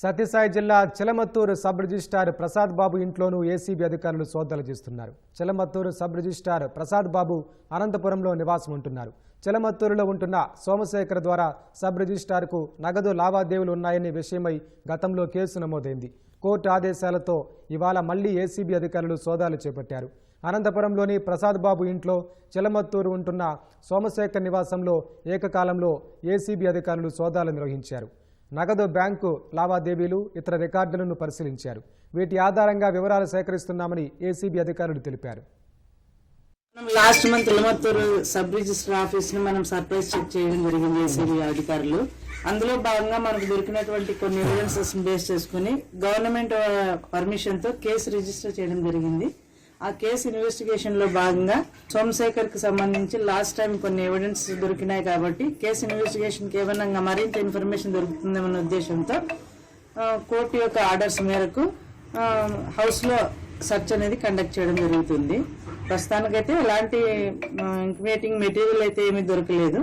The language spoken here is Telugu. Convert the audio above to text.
సత్యసాయి జిల్లా చిలమత్తూరు సబ్ రిజిస్ట్రార్ ప్రసాద్ బాబు ఇంట్లోనూ ఏసీబీ అధికారులు సోదాలు చేస్తున్నారు. చిలమత్తూరు సబ్ రిజిస్ట్రార్ ప్రసాద్ బాబు అనంతపురంలో నివాసం ఉంటున్నారు. చిలమత్తూరులో ఉంటున్న సోమశేఖర్ ద్వారా సబ్ రిజిస్ట్రార్కు నగదు లావాదేవీలు ఉన్నాయనే విషయమై గతంలో కేసు నమోదైంది. కోర్టు ఆదేశాలతో ఇవాళ మళ్లీ ఏసీబీ అధికారులు సోదాలు చేపట్టారు. అనంతపురంలోని ప్రసాద్ బాబు ఇంట్లో చిలమత్తూరు ఉంటున్న సోమశేఖర్ నివాసంలో ఏకకాలంలో ఏసీబీ అధికారులు సోదాలు నిర్వహించారు. నగదు బ్యాంకు లావాదేవీలు ఇతర రికార్డులను పరిశీలించారు. వీటి ఆధారంగా వివరాలు సేకరిస్తున్నామని ఏసీబీ అధికారులు తెలిపారు. Last month Chilamathur sub register office ని మనం సర్ప్రైజ్ చెక్ చేయడం జరిగింది ఏసీబీ అధికారులు. అందులో భాగంగా మనకు దొరికినటువంటి కొన్ని ఎవిడెన్సెస్ బేస్ చేసుకుని గవర్నమెంట్ పర్మిషన్ తో కేసు రిజిస్టర్ చేయడం జరిగింది. ఆ కేసు ఇన్వెస్టిగేషన్ లో భాగంగా సోమశేఖర్ కి సంబంధించి లాస్ట్ టైం కొన్ని ఎవిడెన్స్ దొరికినాయి కాబట్టి కేసు ఇన్వెస్టిగేషన్ కి ఏమన్నా మరింత ఇన్ఫర్మేషన్ దొరుకుతుందన్న ఉద్దేశంతో కోర్టు యొక్క ఆర్డర్స్ మేరకు హౌస్ లో సెర్చ్ అనేది కండక్ట్ చేయడం జరుగుతుంది. ప్రస్తుతానికైతే ఎలాంటి ఇంక్రిమినేటింగ్ మెటీరియల్ అయితే ఏమీ దొరకలేదు.